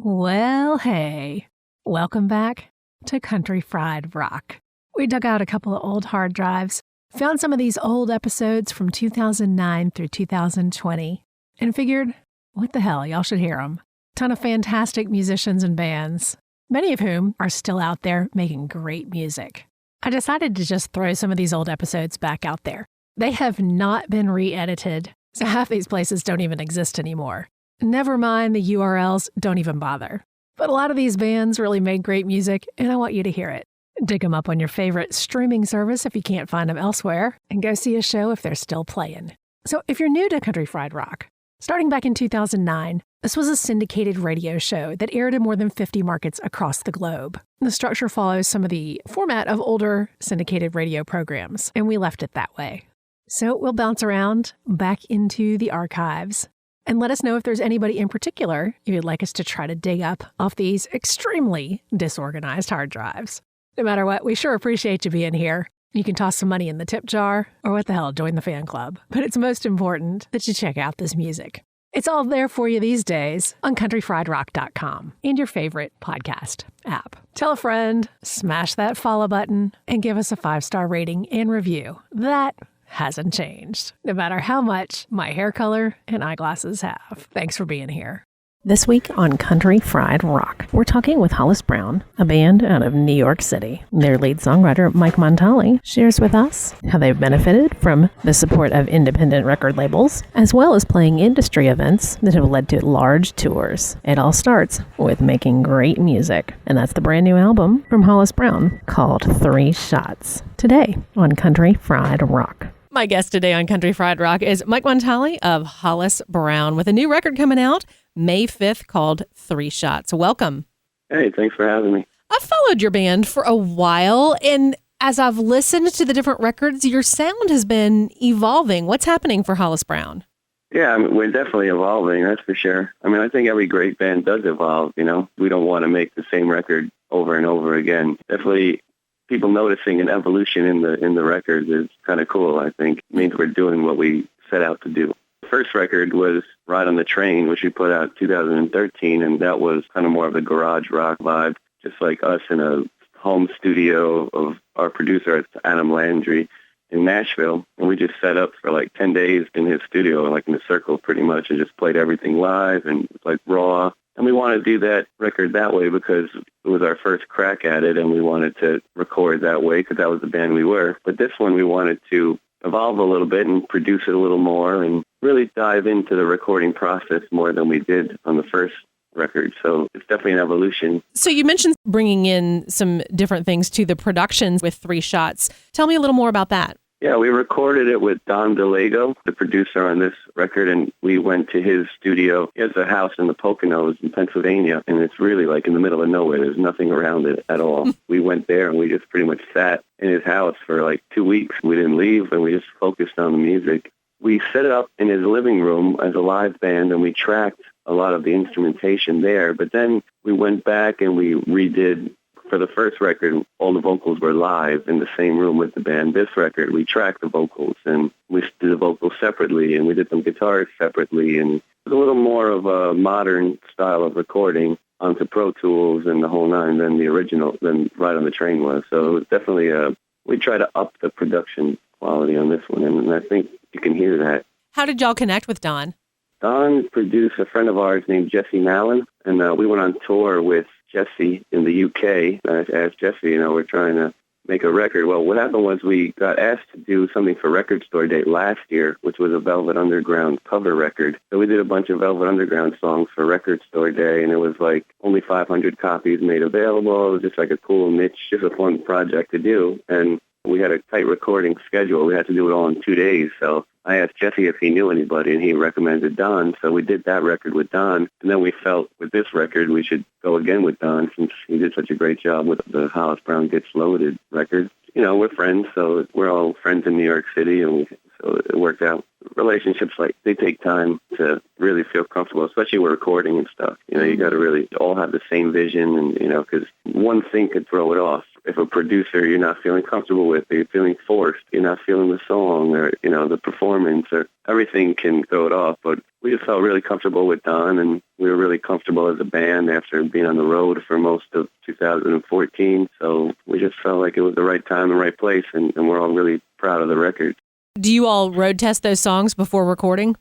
Well, hey, welcome back to Country Fried Rock. We dug out a couple of old hard drives, found some of these old episodes from 2009 through 2020, and figured, what the hell, y'all should hear them. Ton of fantastic musicians and bands, many of whom are still out there making great music. I decided to just throw some of these old episodes back out there. They have not been re-edited, so half these places don't even exist anymore. Never mind the URLs, don't even bother. But a lot of these bands really made great music, and I want you to hear it. Dig them up on your favorite streaming service if you can't find them elsewhere, and go see a show if they're still playing. So if you're new to Country Fried Rock, starting back in 2009, this was a syndicated radio show that aired in more than 50 markets across the globe. The structure follows some of the format of older syndicated radio programs, and we left it that way. So we'll bounce around back into the archives and let us know if there's anybody in particular you'd like us to try to dig up off these extremely disorganized hard drives. No matter what, we sure appreciate you being here. You can toss some money in the tip jar, or what the hell, join the fan club. But it's most important that you check out this music. It's all there for you these days on countryfriedrock.com and your favorite podcast app. Tell a friend, smash that follow button, and give us a 5-star rating and review. That hasn't changed, no matter how much my hair color and eyeglasses have. Thanks for being here. This week on Country Fried Rock, we're talking with Hollis Brown, a band out of New York City. Their lead songwriter, Mike Montali, shares with us how they've benefited from the support of independent record labels, as well as playing industry events that have led to large tours. It all starts with making great music, and that's the brand new album from Hollis Brown called 3 Shots. Today on Country Fried Rock. My guest today on Country Fried Rock is Mike Montali of Hollis Brown with a new record coming out May 5th called 3 Shots. Welcome. Hey, thanks for having me. I've followed your band for a while, and as I've listened to the different records, your sound has been evolving. What's happening for Hollis Brown? Yeah, we're definitely evolving, that's for sure. I think every great band does evolve, you know. We don't want to make the same record over and over again. Definitely people noticing an evolution in the records is kind of cool, I think. It means we're doing what we set out to do. The first record was Ride on the Train, which we put out in 2013, and that was kind of more of a garage rock vibe, just like us in a home studio of our producer, Adam Landry, in Nashville. And we just set up for like 10 days in his studio, like in a circle pretty much, and just played everything live and like raw. And we wanted to do that record that way because it was our first crack at it, and we wanted to record that way because that was the band we were. But this one we wanted to evolve a little bit and produce it a little more and really dive into the recording process more than we did on the first record. So it's definitely an evolution. So you mentioned bringing in some different things to the productions with 3 Shots. Tell me a little more about that. Yeah, we recorded it with Don DeLago, the producer on this record, and we went to his studio. He has a house in the Poconos in Pennsylvania, and it's really like in the middle of nowhere. There's nothing around it at all. We went there, and we just pretty much sat in his house for like 2 weeks. We didn't leave, and we just focused on the music. We set it up in his living room as a live band, and we tracked a lot of the instrumentation there. But then we went back and we redid. For the first record, all the vocals were live in the same room with the band. This record, we tracked the vocals, and we did the vocals separately, and we did some guitars separately, and it was a little more of a modern style of recording onto Pro Tools and the whole nine than the original, than Ride on the Train was. So it was definitely we try to up the production quality on this one, and I think you can hear that. How did y'all connect with Don? Don produced a friend of ours named Jesse Mallon, and we went on tour with Jesse in the UK. I asked Jesse, we're trying to make a record. Well, what happened was we got asked to do something for Record Store Day last year, which was a Velvet Underground cover record. So we did a bunch of Velvet Underground songs for Record Store Day, and it was like only 500 copies made available. It was just like a cool niche, just a fun project to do. And we had a tight recording schedule. We had to do it all in 2 days. So I asked Jesse if he knew anybody, and he recommended Don. So we did that record with Don. And then we felt with this record we should go again with Don since he did such a great job with the Hollis Brown Gets Loaded record. We're friends, so we're all friends in New York City, and so it worked out. Relationships, like, they take time to really feel comfortable, especially with recording and stuff. You got to really all have the same vision, and, because one thing could throw it off. if a producer you're not feeling comfortable with, or you're feeling forced, you're not feeling the song or, the performance, or everything can throw it off. But we just felt really comfortable with Don, and we were really comfortable as a band after being on the road for most of 2014. So we just felt like it was the right time and right place, and we're all really proud of the record. Do you all road test those songs before recording?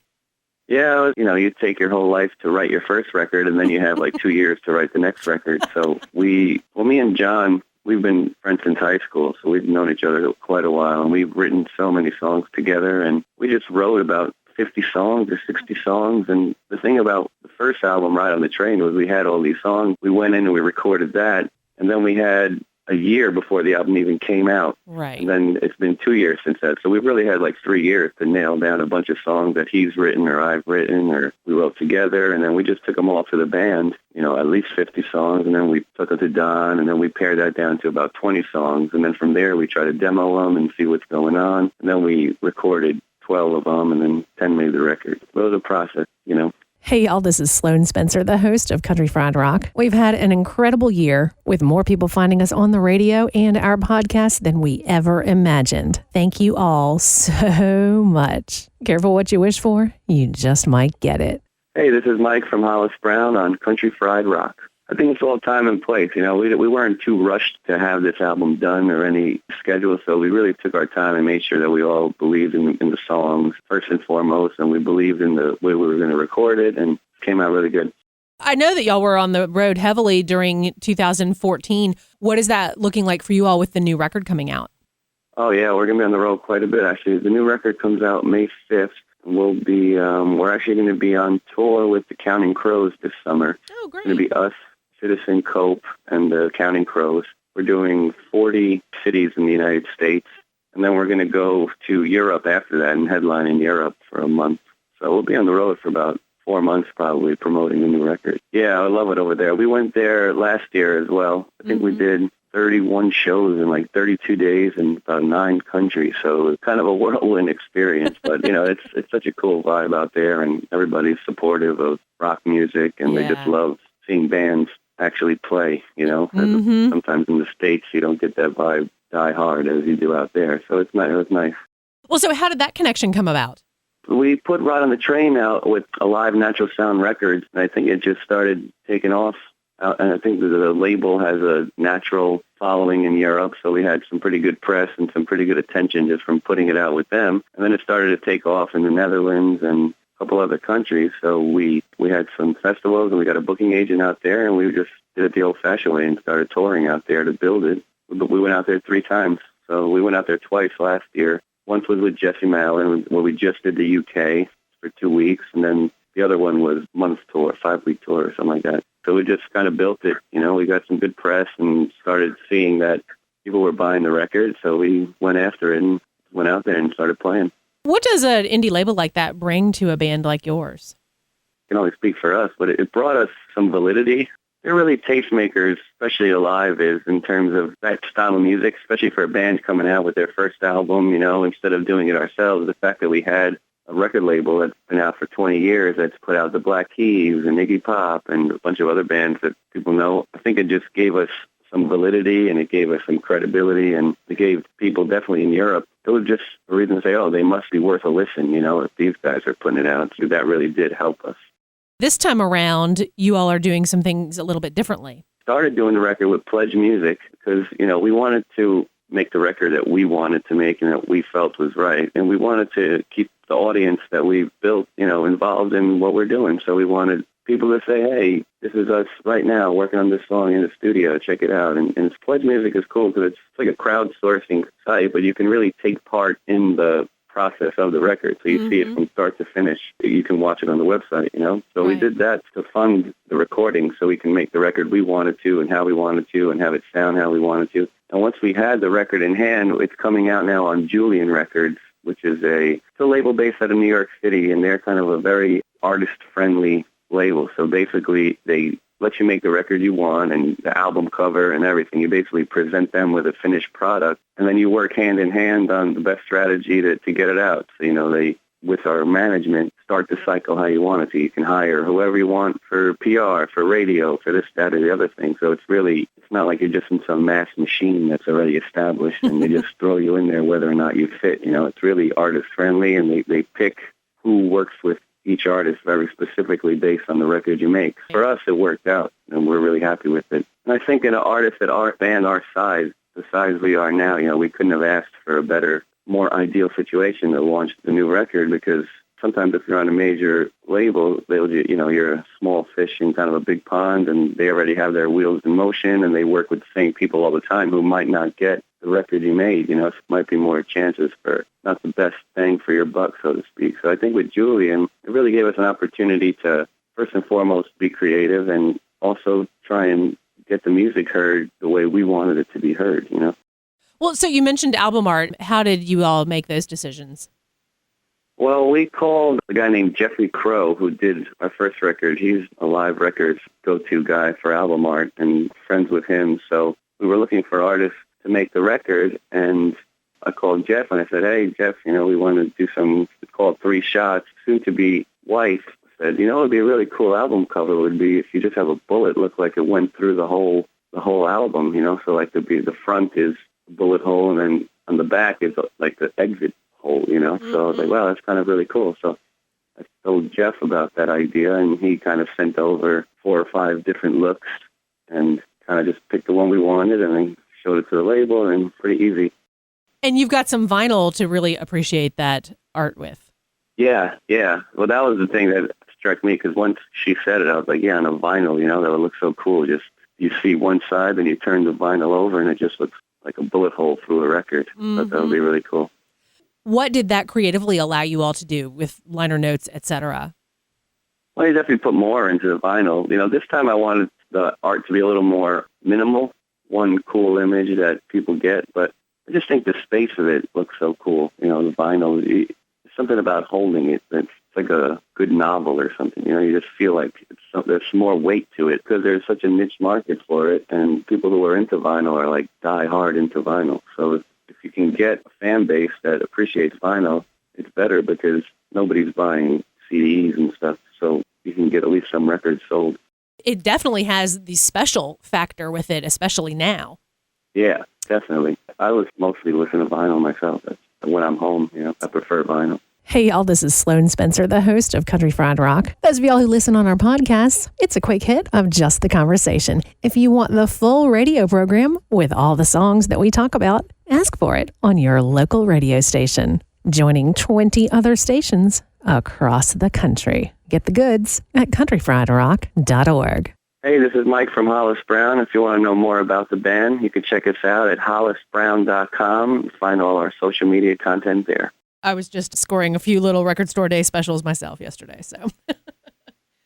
Yeah, you take your whole life to write your first record, and then you have like 2 years to write the next record. So me and John, we've been friends since high school, so we've known each other quite a while, and we've written so many songs together, and we just wrote about 50 songs or 60 songs. And the thing about the first album, Ride on the Train, was we had all these songs. We went in and we recorded that, and then we had a year before the album even came out. Right. And then it's been 2 years since that. So we've really had like 3 years to nail down a bunch of songs that he's written or I've written or we wrote together. And then we just took them all to the band, at least 50 songs. And then we took them to Don, and then we pared that down to about 20 songs. And then from there, we tried to demo them and see what's going on. And then we recorded 12 of them, and then 10 made the record. It was a process, Hey, y'all, this is Sloane Spencer, the host of Country Fried Rock. We've had an incredible year with more people finding us on the radio and our podcast than we ever imagined. Thank you all so much. Careful what you wish for. You just might get it. Hey, this is Mike from Hollis Brown on Country Fried Rock. I think it's all time and place. We weren't too rushed to have this album done or any schedule, so we really took our time and made sure that we all believed in the songs first and foremost, and we believed in the way we were going to record it, and it came out really good. I know that y'all were on the road heavily during 2014. What is that looking like for you all with the new record coming out? Oh, yeah, we're going to be on the road quite a bit, actually. The new record comes out May 5th. We're actually going to be on tour with the Counting Crows this summer. Oh, great. It's going to be us, Citizen Cope, and the Counting Crows. We're doing 40 cities in the United States, and then we're going to go to Europe after that and headline in Europe for a month. So we'll be on the road for about 4 months probably promoting the new record. Yeah, I love it over there. We went there last year as well. I think we did 31 shows in like 32 days in about 9 countries. So it's kind of a whirlwind experience. But, it's such a cool vibe out there, and everybody's supportive of rock music, and they just love seeing bands actually play, Sometimes in the States you don't get that vibe die hard as you do out there. So it's nice. Well, so how did that connection come about? We put Ride on the Train out with Alive Natural Sound Records, and I think it just started taking off. And I think the label has a natural following in Europe, so we had some pretty good press and some pretty good attention just from putting it out with them. And then it started to take off in the Netherlands and couple other countries. So we had some festivals, and we got a booking agent out there, and we just did it the old-fashioned way and started touring out there to build it. But we went out there 3 times. So we went out there twice last year. Once was with Jesse Malin, where we just did the UK for 2 weeks, and then the other one was month tour, 5-week tour or something like that. So we just kind of built it. We got some good press and started seeing that people were buying the record. So we went after it and went out there and started playing. What does an indie label like that bring to a band like yours? I can only speak for us, but it brought us some validity. They're really tastemakers, especially Alive is, in terms of that style of music, especially for a band coming out with their first album, instead of doing it ourselves. The fact that we had a record label that's been out for 20 years that's put out the Black Keys and Iggy Pop and a bunch of other bands that people know, I think it just gave us some validity, and it gave us some credibility, and it gave people definitely in Europe, it was just a reason to say, oh, they must be worth a listen, if these guys are putting it out. So that really did help us. This time around, you all are doing some things a little bit differently. Started doing the record with Pledge Music because, we wanted to make the record that we wanted to make and that we felt was right. And we wanted to keep the audience that we built, involved in what we're doing. So we wanted people to say, hey, this is us right now working on this song in the studio. Check it out. And Pledge Music is cool because it's like a crowdsourcing site, but you can really take part in the process of the record. So you see it from start to finish. You can watch it on the website, So we did that to fund the recording so we can make the record we wanted to and how we wanted to and have it sound how we wanted to. And once we had the record in hand, it's coming out now on Julian Records, which is it's a label based out of New York City, and they're kind of a very artist-friendly label. So basically, they let you make the record you want and the album cover and everything. You basically present them with a finished product, and then you work hand in hand on the best strategy to get it out. So, they with our management, start the cycle how you want it to. You can hire whoever you want for PR, for radio, for this, that, or the other thing. So it's not like you're just in some mass machine that's already established and they just throw you in there whether or not you fit. It's really artist friendly, and they pick who works with each artist very specifically based on the record you make. For us, it worked out, and we're really happy with it. And I think in an artist at our band, our size, the size we are now, we couldn't have asked for a better, more ideal situation to launch the new record, because sometimes if you're on a major label, you're a small fish in kind of a big pond, and they already have their wheels in motion, and they work with the same people all the time who might not get the record you made. It might be more chances for not the best bang for your buck, so to speak. So I think with Julian, it really gave us an opportunity to, first and foremost, be creative and also try and get the music heard the way we wanted it to be heard, Well, so you mentioned album art. How did you all make those decisions? Well, we called a guy named Jeffrey Crow, who did our first record. He's a Live Records go-to guy for album art, and friends with him. So we were looking for artists to make the record, and I called Jeff, and I said, hey, Jeff, we want to do it's called 3 Shots. Soon-to-be wife said, it would be a really cool album cover would be if you just have a bullet look like it went through the whole album, so like the front is a bullet hole, and then on the back is like the exit hole, Mm-hmm. So I was like, wow, that's kind of really cool. So I told Jeff about that idea, and he kind of sent over 4 or 5 different looks and kind of just picked the one we wanted, and then showed it to the label, and pretty easy. And you've got some vinyl to really appreciate that art with. Yeah. Well, that was the thing that struck me, because once she said it, I was like, yeah, on a vinyl, that would look so cool. Just you see one side, then you turn the vinyl over, and it just looks like a bullet hole through a record. Mm-hmm. But that would be really cool. What did that creatively allow you all to do with liner notes, etc.? Well, you definitely put more into the vinyl. This time I wanted the art to be a little more minimal, one cool image that people get, but I just think the space of it looks so cool. The vinyl, there's something about holding it that's like a good novel or something. You just feel like there's more weight to it, because there's such a niche market for it, and people who are into vinyl are like die hard into vinyl. So if you can get a fan base that appreciates vinyl, it's better, because nobody's buying CDs and stuff, so you can get at least some records sold. It definitely has the special factor with it, especially now. Yeah, definitely. I was mostly listening to vinyl myself. When I'm home, I prefer vinyl. Hey, y'all, this is Sloane Spencer, the host of Country Fried Rock. Those of y'all who listen on our podcasts, it's a quick hit of just the conversation. If you want the full radio program with all the songs that we talk about, ask for it on your local radio station, joining 20 other stations across the country. Get the goods at countryfriedrock.org. Hey, this is Mike from Hollis Brown. If you want to know more about the band, you can check us out at hollisbrown.com. Find all our social media content there. I was just scoring a few little record store day specials myself yesterday, so.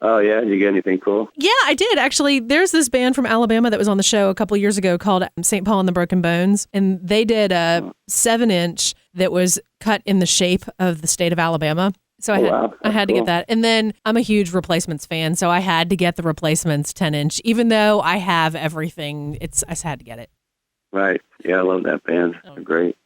Oh, yeah? Did you get anything cool? Yeah, I did. Actually, there's this band from Alabama that was on the show a couple of years ago called St. Paul and the Broken Bones, and they did a 7-inch that was cut in the shape of the state of Alabama. So I had to get that. And then I'm a huge Replacements fan, so I had to get the Replacements 10-inch. Even though I have everything, I just had to get it. Right. Yeah, I love that band. They're great.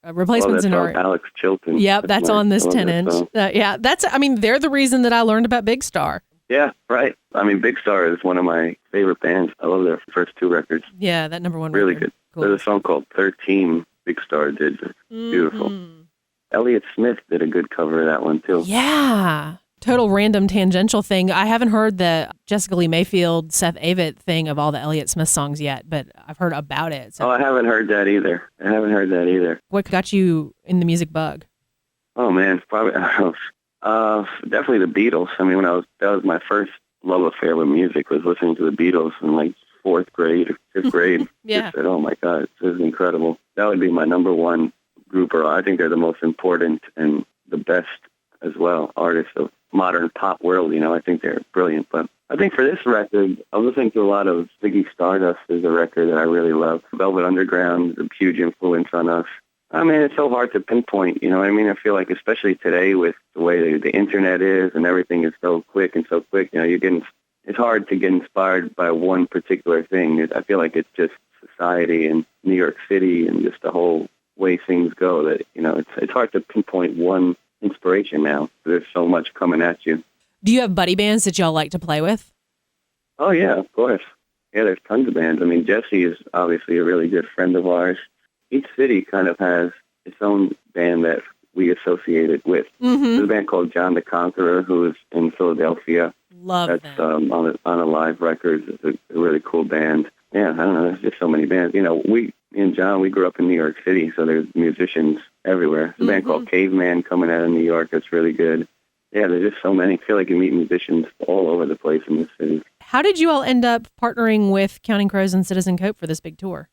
Replacements in art. Alex Chilton. Yep, that's on this 10-inch. They're the reason that I learned about Big Star. Yeah, right. Big Star is one of my favorite bands. I love their first 2 records. Yeah, that number 1 really record. Good. Cool. There's a song called 13 Big Star did. Beautiful. Elliott Smith did a good cover of that one, too. Yeah. Total random tangential thing. I haven't heard the Jessica Lee Mayfield, Seth Avett thing of all the Elliott Smith songs yet, but I've heard about it. So. Oh, I haven't heard that either. What got you in the music bug? Oh, man. Probably, definitely the Beatles. That was my first love affair with music, was listening to the Beatles in like 4th grade or 5th grade. Yeah. Just said, oh my God, this is incredible. That would be my number 1 group, or I think they're the most important and the best as well artists of modern pop world. I think they're brilliant. But I think for this record, I was listening to a lot of Ziggy Stardust is a record that I really love. Velvet Underground, a huge influence on us. It's so hard to pinpoint, I feel like especially today with the way the internet is and everything is so quick, it's hard to get inspired by one particular thing. I feel like it's just society and New York City and just the whole way things go that, it's hard to pinpoint one inspiration now. There's so much coming at you. Do you have buddy bands that y'all like to play with? Oh, yeah, of course. Yeah, there's tons of bands. I mean, Jesse is obviously a really good friend of ours. Each city kind of has its own band that we associate it with. Mm-hmm. There's a band called John the Conqueror, who is in Philadelphia. Love That's them. on a live record. It's a really cool band. Yeah, I don't know. There's just so many bands. You know, me and John, we grew up in New York City, so there's musicians everywhere. There's a band called Caveman coming out of New York that's really good. Yeah, there's just so many. I feel like you meet musicians all over the place in this city. How did you all end up partnering with Counting Crows and Citizen Cope for this big tour?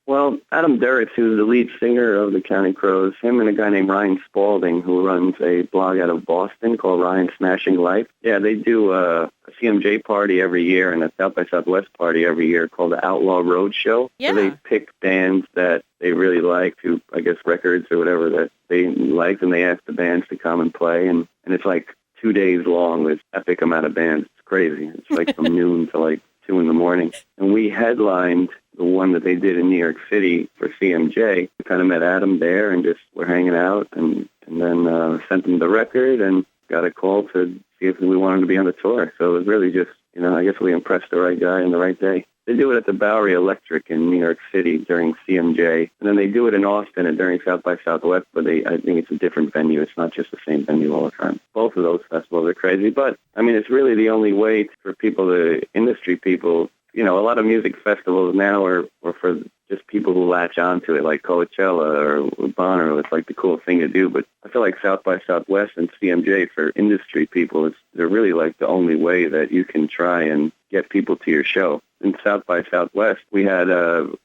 Well, Adam Duritz, who's the lead singer of the Counting Crows, him and a guy named Ryan Spalding, who runs a blog out of Boston called Ryan Smashing Life. Yeah, they do a CMJ party every year and a South by Southwest party every year called the Outlaw Road Show. Yeah. So they pick bands that they really like, to, I guess, records or whatever that they like, and they ask the bands to come and play. And it's like 2 days long with epic amount of bands. It's crazy. It's like from noon to like 2 in the morning. And we headlined the one that they did in New York City for CMJ. We kind of met Adam there and just were hanging out, and then sent him the record and got a call to see if we wanted to be on the tour. So it was really just, you know, I guess we impressed the right guy on the right day. They do it at the Bowery Electric in New York City during CMJ, and then they do it in Austin and during South by Southwest, but I think it's a different venue. It's not just the same venue all the time. Both of those festivals are crazy, but, I mean, it's really the only way for people, the industry people. You know, a lot of music festivals now are for just people who latch onto it, like Coachella or Bonner. It's like the cool thing to do. But I feel like South by Southwest and CMJ for industry people, they're really like the only way that you can try and get people to your show. In South by Southwest, we had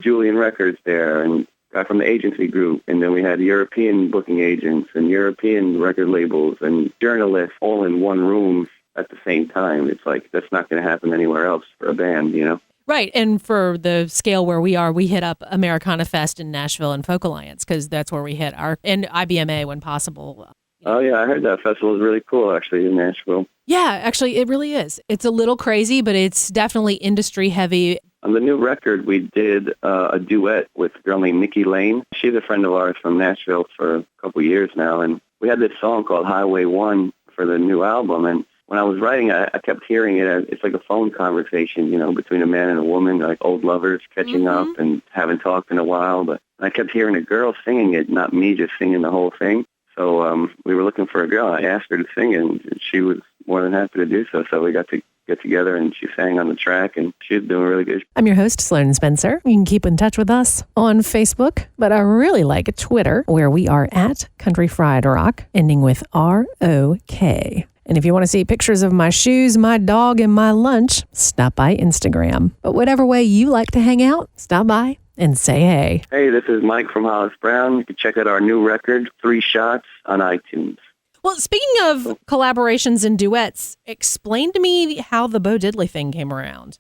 Julian Records there and a guy from the agency group, and then we had European booking agents and European record labels and journalists all in one room at the same time. It's like, that's not going to happen anywhere else for a band, you know? Right. And for the scale where we are, we hit up Americana Fest in Nashville and Folk Alliance because that's where we hit and IBMA when possible. Oh, yeah, I heard that festival is really cool, actually, in Nashville. Yeah, actually, it really is. It's a little crazy, but it's definitely industry heavy. On the new record, we did a duet with a girl named Nikki Lane. She's a friend of ours from Nashville for a couple of years now, and we had this song called Highway 1 for the new album, and when I was writing, I kept hearing it as it's like a phone conversation, you know, between a man and a woman, like old lovers catching up and haven't talked in a while. But I kept hearing a girl singing it, not me just singing the whole thing. So we were looking for a girl. I asked her to sing it, and she was more than happy to do so. So we got to get together, and she sang on the track, and she's doing really good. I'm your host, Sloane Spencer. You can keep in touch with us on Facebook, but I really like Twitter, where we are at Country Fried Rock, ending with ROK. And if you want to see pictures of my shoes, my dog, and my lunch, stop by Instagram. But whatever way you like to hang out, stop by and say hey. Hey, this is Mike from Hollis Brown. You can check out our new record, 3 Shots, on iTunes. Well, speaking of collaborations and duets, explain to me how the Bo Diddley thing came around.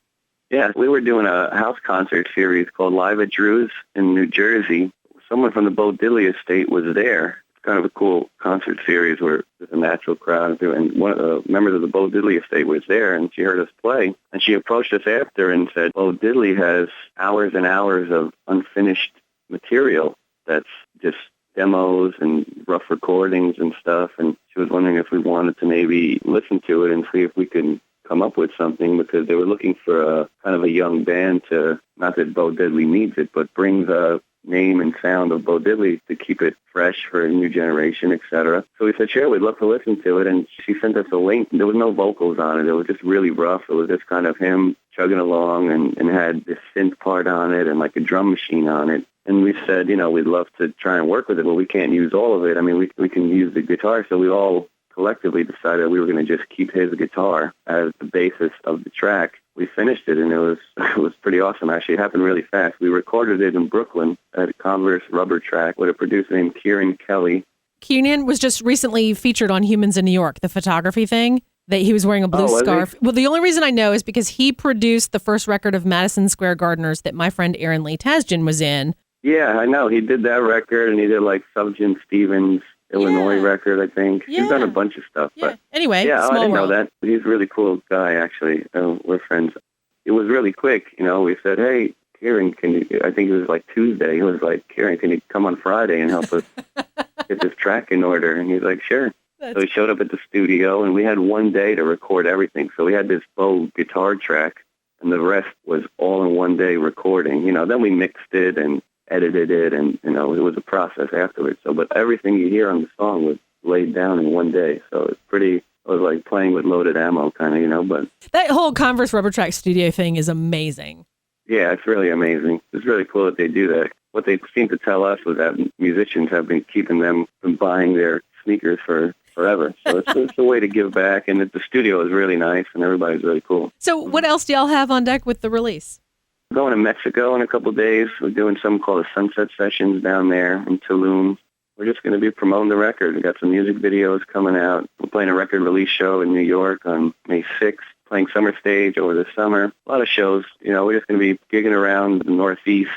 Yeah, we were doing a house concert series called Live at Drew's in New Jersey. Someone from the Bo Diddley estate was there. Kind of a cool concert series where there's a natural crowd, and one of the members of the Bo Diddley estate was there, and she heard us play, and she approached us after and said, Bo Diddley has hours and hours of unfinished material that's just demos and rough recordings and stuff, and she was wondering if we wanted to maybe listen to it and see if we could come up with something, because they were looking for a kind of a young band to, not that Bo Diddley needs it, but bring the name and sound of Bo Diddley to keep it fresh for a new generation, etc. So we said, sure, we'd love to listen to it. And she sent us a link. There was no vocals on it. It was just really rough. It was just kind of him chugging along and had this synth part on it and like a drum machine on it. And we said, you know, we'd love to try and work with it, but we can't use all of it. I mean, we can use the guitar. So we all collectively decided we were going to just keep his guitar as the basis of the track. We finished it, and it was pretty awesome, actually. It happened really fast. We recorded it in Brooklyn at Converse Rubber Track with a producer named Kieran Kelly. Kieran was just recently featured on Humans in New York, the photography thing, that he was wearing a blue scarf. He? Well, the only reason I know is because he produced the first record of Madison Square Gardeners that my friend Aaron Lee Tasjan was in. Yeah, I know. He did that record, and he did like Subjan Stevens' Illinois record, I think. Yeah. He's done a bunch of stuff. Yeah. But anyway, yeah, small I didn't world. know that. He's a really cool guy, actually. We're friends. It was really quick. You know, we said, hey, Kieran, can you, I think it was like Tuesday. He was like, Kieran, can you come on Friday and help us get this track in order. And he's like, sure. So he showed up at the studio, and we had one day to record everything. So we had this faux guitar track, and the rest was all in one day recording. Then we mixed it and edited it, and, it was a process afterwards. So, but everything you hear on the song was laid down in one day. So it was like playing with loaded ammo kind of, but. That whole Converse Rubber Track studio thing is amazing. Yeah, it's really amazing. It's really cool that they do that. What they seem to tell us was that musicians have been keeping them from buying their sneakers for forever. So it's a way to give back, and the studio is really nice, and everybody's really cool. So what else do y'all have on deck with the release? We're going to Mexico in a couple of days. We're doing something called the Sunset Sessions down there in Tulum. We're just going to be promoting the record. We got some music videos coming out. We're playing a record release show in New York on May 6th, playing Summer Stage over the summer. A lot of shows. We're just going to be gigging around the Northeast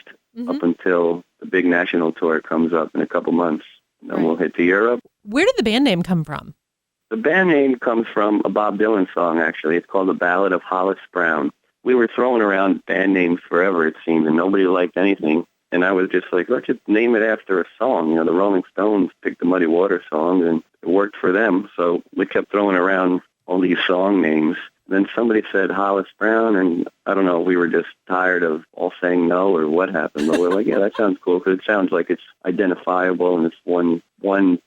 up until the big national tour comes up in a couple months. Then we'll hit to Europe. Where did the band name come from? The band name comes from a Bob Dylan song, actually. It's called The Ballad of Hollis Brown. We were throwing around band names forever, it seemed, and nobody liked anything. And I was just like, let's just name it after a song. The Rolling Stones picked the Muddy Water song, and it worked for them. So we kept throwing around all these song names. Then somebody said Hollis Brown, and I don't know, we were just tired of all saying no or what happened. But we're like, yeah, that sounds cool, because it sounds like it's identifiable, and it's one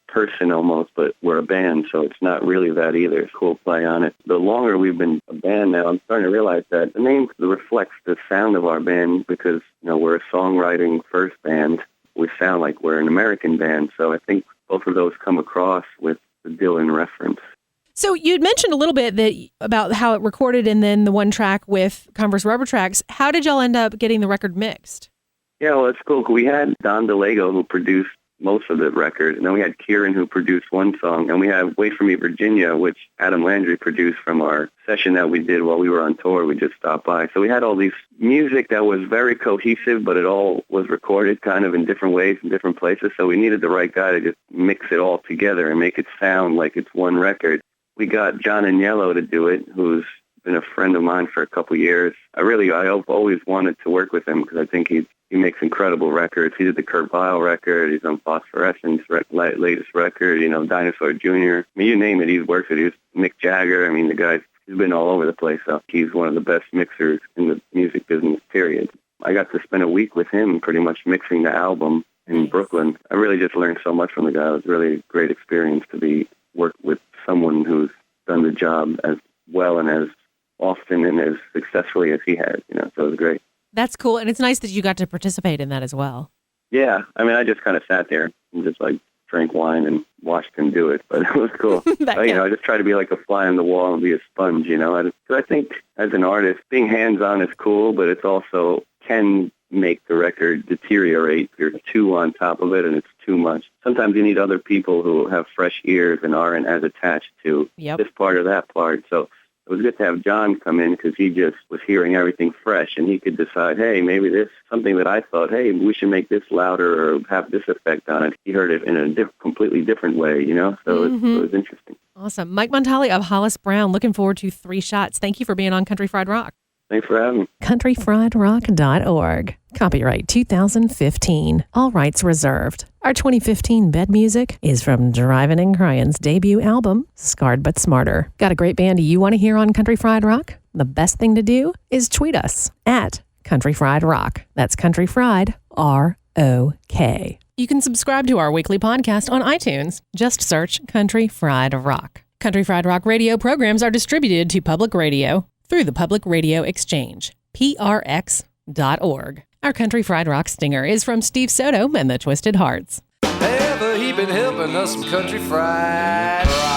person almost, but we're a band, so it's not really that either. It's a cool play on it. The longer we've been a band now, I'm starting to realize that the name reflects the sound of our band, because, we're a songwriting first band. We sound like we're an American band, so I think both of those come across with the Dylan reference. So you'd mentioned a little bit about how it recorded and then the one track with Converse Rubber Tracks. How did y'all end up getting the record mixed? Yeah, well, it's cool. We had Don DeLego, who produced most of the record, and then we had Kieran, who produced one song, and we had Wait For Me, Virginia, which Adam Landry produced from our session that we did while we were on tour. We just stopped by. So we had all these music that was very cohesive, but it all was recorded kind of in different ways in different places. So we needed the right guy to just mix it all together and make it sound like it's one record. We got John Agnello to do it, who's been a friend of mine for a couple of years. I've always wanted to work with him, because I think he makes incredible records. He did the Kurt Vile record. He's on Phosphorescence, latest record, Dinosaur Jr. I mean, you name it, he's worked with it. He's Mick Jagger. I mean, the guy's been all over the place. So he's one of the best mixers in the music business, period. I got to spend a week with him pretty much mixing the album in Brooklyn. I really just learned so much from the guy. It was really a great experience to work with someone who's done the job as well and as often and as successfully as he has, so it was great. That's cool, and it's nice that you got to participate in that as well. Yeah, I mean, I just kind of sat there and just drank wine and watched him do it, but it was cool. I just try to be like a fly on the wall and be a sponge, Because I think as an artist, being hands-on is cool, but it's also can make the record deteriorate. You're too on top of it, and it's too much. Sometimes you need other people who have fresh ears and aren't as attached to this part or that part. So it was good to have John come in, because he just was hearing everything fresh, and he could decide, hey, maybe this something that I thought, hey, we should make this louder or have this effect on it. He heard it in a completely different way, So it was interesting. Awesome. Mike Montali of Hollis Brown. Looking forward to 3 Shots. Thank you for being on Country Fried Rock. Thanks for having me. CountryFriedRock.org. Copyright 2015. All rights reserved. Our 2015 bed music is from Drivin' and Cryin's debut album, Scarred But Smarter. Got a great band you want to hear on Country Fried Rock? The best thing to do is tweet us at Country Fried Rock. That's Country Fried, R-O-K. You can subscribe to our weekly podcast on iTunes. Just search Country Fried Rock. Country Fried Rock radio programs are distributed to public radio through the Public Radio Exchange, prx.org. Our Country Fried Rock stinger is from Steve Soto and the Twisted Hearts. Ever he been helping us some country fried rock.